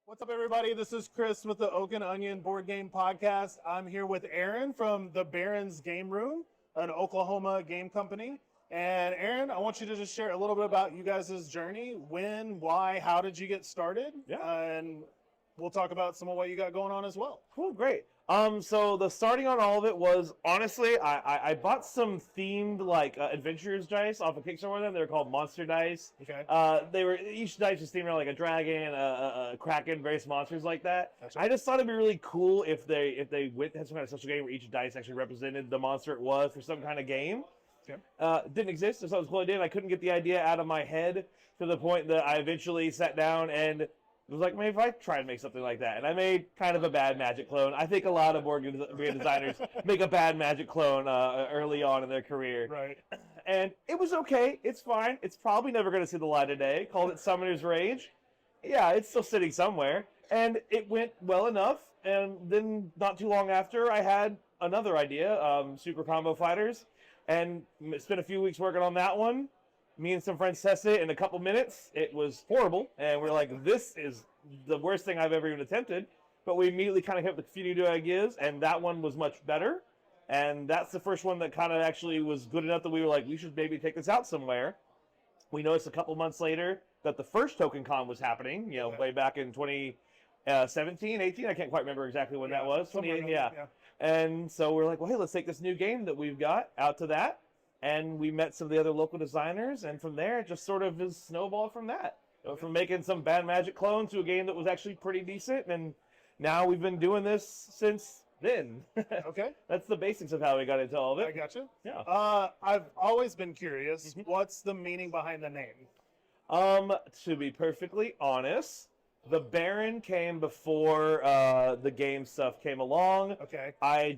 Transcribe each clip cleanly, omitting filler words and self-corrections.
What's up, everybody? This is Chris with the Oak and Onion Board Game Podcast. I'm here with Aaron from the Barron's Game Room, an Oklahoma game company. And Aaron, I want you to just share a little bit about you guys' journey. When, why, how did you get started? Yeah. And we'll talk about some of what you got going on as well. Cool, great. So the starting on all of it was, honestly, I bought some themed adventures dice off of Kickstarter with them. They were called Monster Dice. Okay. Each dice was themed around like a dragon, a kraken, various monsters like that. Gotcha. I just thought it'd be really cool if they had some kind of special game where each dice actually represented the monster it was for some kind of game. Okay. Didn't exist, so that was a cool idea. And I couldn't get the idea out of my head to the point that I eventually sat down and was like, maybe if I try to make something like that. And I made kind of a bad Magic clone. I think a lot of board game designers make a bad Magic clone early on in their career. Right. And it was okay. It's fine. It's probably never going to see the light of day. Called it Summoner's Rage. Yeah, it's still sitting somewhere. And it went well enough. And then not too long after, I had another idea, Super Combo Fighters. And spent a few weeks working on that one. Me and some friends tested it in a couple minutes. It was horrible, and we're like, this is the worst thing I've ever even attempted. But we immediately kind of hit with a few new ideas, and that one was much better. And that's the first one that kind of actually was good enough that we were like, we should maybe take this out somewhere. We noticed a couple months later that the first TokenCon was happening, way back in 2017, 18. I can't quite remember exactly when that was. 2018, yeah. And so we're like, well, hey, let's take this new game that we've got out to that. And we met some of the other local designers, and from there, it just sort of is snowballed from that. From making some bad Magic clone to a game that was actually pretty decent, and now we've been doing this since then. Okay. That's the basics of how we got into all of it. I gotcha. Yeah. I've always been curious, what's the meaning behind the name? To be perfectly honest, the Baron came before the game stuff came along. Okay. I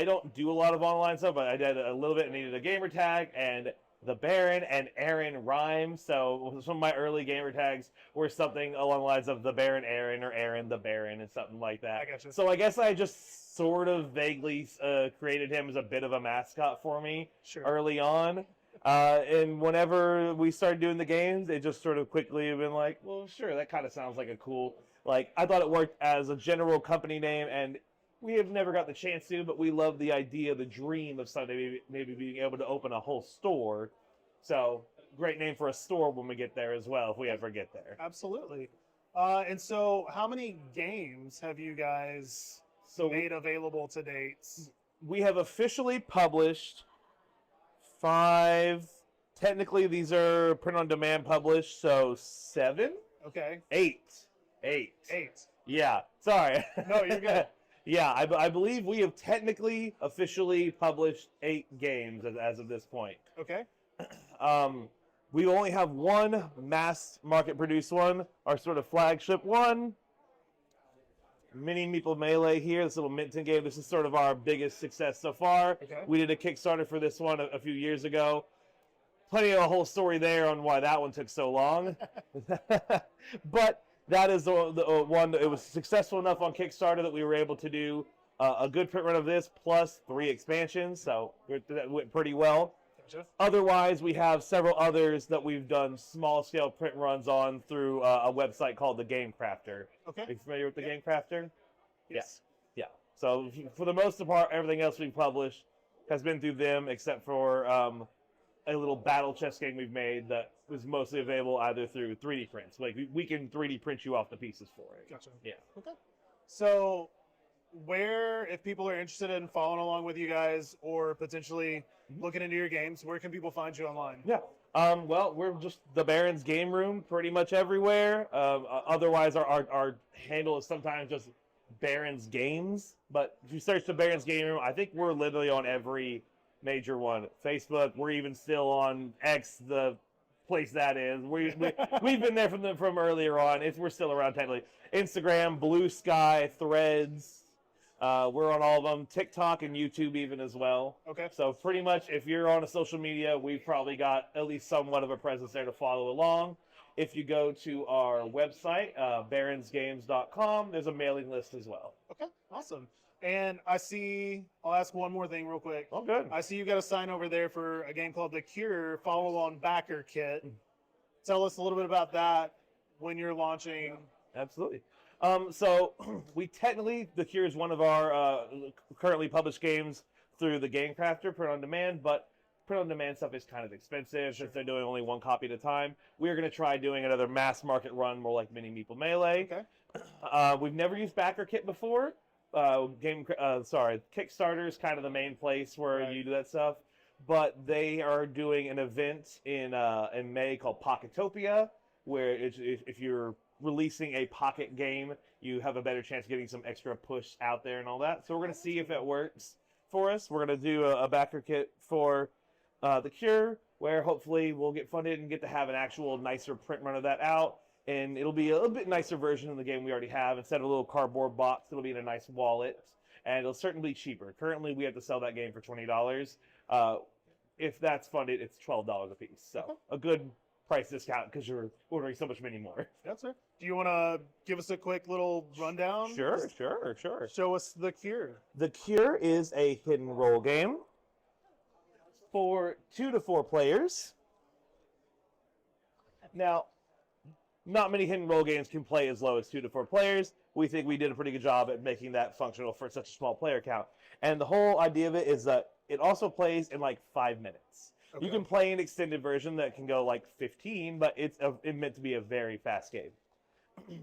don't do a lot of online stuff, but I did a little bit and needed a gamer tag, and the Baron and Aaron rhyme. So some of my early gamer tags were something along the lines of the Baron Aaron or Aaron the Baron and something like that. I gotcha. So I guess I just sort of vaguely created him as a bit of a mascot for me early on. And whenever we started doing the games, it just sort of quickly been like, well, sure, that kind of sounds like a cool, I thought it worked as a general company name, and we have never got the chance to, but we love the idea, the dream of someday maybe being able to open a whole store. So, great name for a store when we get there as well, if we ever get there. Absolutely. And so, how many games have you guys made available to date? We have officially published 5. Technically, these are print-on-demand published, so 7? Okay. 8. Yeah, sorry. No, you're good. Yeah, I believe we have technically, officially published 8 games as of this point. Okay. We only have one mass market produced one, our sort of flagship one. Mini Meeple Melee here, this little Minton game. This is sort of our biggest success so far. Okay. We did a Kickstarter for this one a few years ago. Plenty of a whole story there on why that one took so long. But that is the one that it was successful enough on Kickstarter that we were able to do a good print run of this plus 3 expansions, so that went pretty well. Gotcha. Otherwise, we have several others that we've done small-scale print runs on through a website called the Game Crafter. Okay. Are you familiar with the Game Crafter? Yes. Yeah. So for the most part, everything else we've published has been through them, except for a little battle chess game we've made that was mostly available either through 3D prints. Like we can 3D print you off the pieces for it. Gotcha. Yeah. Okay. So, if people are interested in following along with you guys or potentially looking into your games, where can people find you online? Yeah. Well, we're just the Baron's Game Room pretty much everywhere. Otherwise, our handle is sometimes just Baron's Games. But if you search the Baron's Game Room, I think we're literally on every major one. Facebook, we're even still on X, the place that is. We've been there from earlier on. We're still around technically. Instagram, Blue Sky, Threads. We're on all of them. TikTok and YouTube even as well. Okay. So pretty much if you're on a social media, we've probably got at least somewhat of a presence there to follow along. If you go to our website, baronsgames.com, there's a mailing list as well. Okay, awesome. And I'll ask one more thing real quick. Oh, good. I see you got a sign over there for a game called The Cure, follow on BackerKit. Tell us a little bit about that, when you're launching, Absolutely. So we technically, The Cure is one of our currently published games through the Game Crafter, print on demand, but print on demand stuff is kind of expensive since they're doing only one copy at a time. We're going to try doing another mass market run, more like Mini Meeple Melee. Okay. We've never used BackerKit before. Kickstarter is kind of the main place where you do that stuff, but they are doing an event in May called Pocketopia, where if you're releasing a pocket game, you have a better chance of getting some extra push out there and all that. So we're going to see if it works for us. We're going to do a backer kit for The Cure, where hopefully we'll get funded and get to have an actual nicer print run of that out. And it'll be a little bit nicer version of the game we already have. Instead of a little cardboard box, it'll be in a nice wallet. And it'll certainly be cheaper. Currently, we have to sell that game for $20. If that's funded, it's $12 a piece. So a good price discount because you're ordering so much many more. Yes, sir. Do you want to give us a quick little rundown? Sure. Show us The Cure. The Cure is a hidden role game for 2 to 4 players. Now, not many hidden role games can play as low as 2 to 4 players. We think we did a pretty good job at making that functional for such a small player count. And the whole idea of it is that it also plays in like 5 minutes. Okay. You can play an extended version that can go like 15, but it's meant to be a very fast game.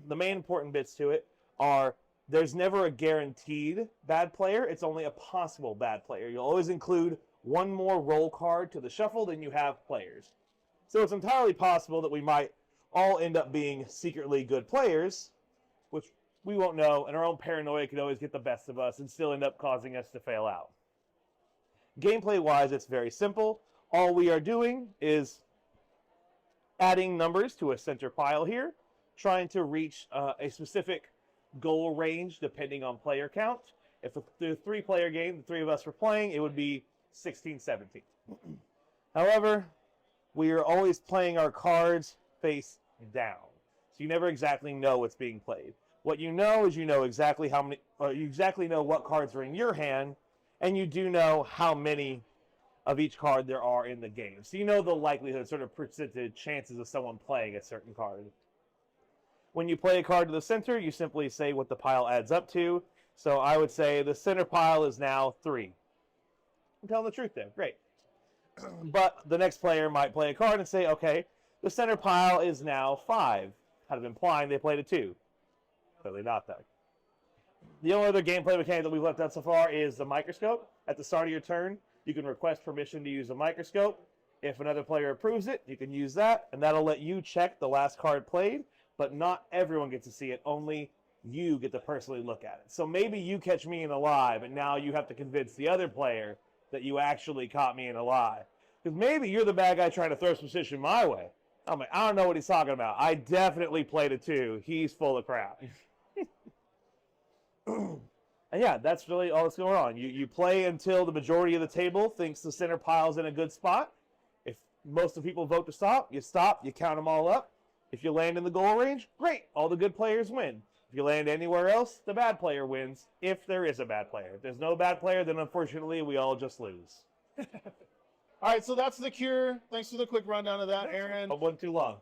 The main important bits to it are there's never a guaranteed bad player. It's only a possible bad player. You'll always include one more roll card to the shuffle than you have players. So it's entirely possible that we might all end up being secretly good players, which we won't know, and our own paranoia can always get the best of us and still end up causing us to fail out. Gameplay-wise, it's very simple. All we are doing is adding numbers to a center pile here, trying to reach a specific goal range depending on player count. If the 3-player game, the 3 of us were playing, it would be 16, 17. However, we are always playing our cards face down. So you never exactly know what's being played. What you know is you know exactly how many, or you exactly know what cards are in your hand, and you do know how many of each card there are in the game. So you know the likelihood, sort of percentage chances of someone playing a certain card. When you play a card to the center, you simply say what the pile adds up to. So I would say the center pile is now 3. I'm telling the truth there. Great. But the next player might play a card and say, okay, the center pile is now 5, kind of implying they played a 2. Clearly not, though. The only other gameplay mechanic that we've left out so far is the microscope. At the start of your turn, you can request permission to use a microscope. If another player approves it, you can use that, and that'll let you check the last card played, but not everyone gets to see it. Only you get to personally look at it. So maybe you catch me in a lie, but now you have to convince the other player that you actually caught me in a lie. Because maybe you're the bad guy trying to throw some position my way. I'm like, I don't know what he's talking about. I definitely played a 2. He's full of crap. And yeah, that's really all that's going on. You play until the majority of the table thinks the center pile's in a good spot. If most of the people vote to stop, you count them all up. If you land in the goal range, great. All the good players win. If you land anywhere else, the bad player wins, if there is a bad player. If there's no bad player, then unfortunately we all just lose. All right, so that's The Cure. Thanks for the quick rundown of that, Aaron. It wasn't too long.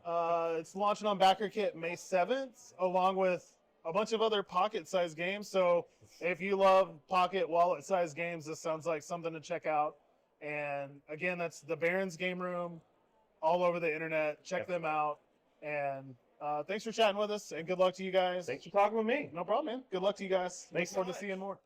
It's launching on BackerKit May 7th, along with a bunch of other pocket-sized games. So if you love pocket wallet-sized games, this sounds like something to check out. And again, that's the Barron's Game Room, all over the internet. Check them out. And thanks for chatting with us, and good luck to you guys. Thanks for talking with me. No problem, man. Good luck to you guys. Thanks Look forward so to seeing more.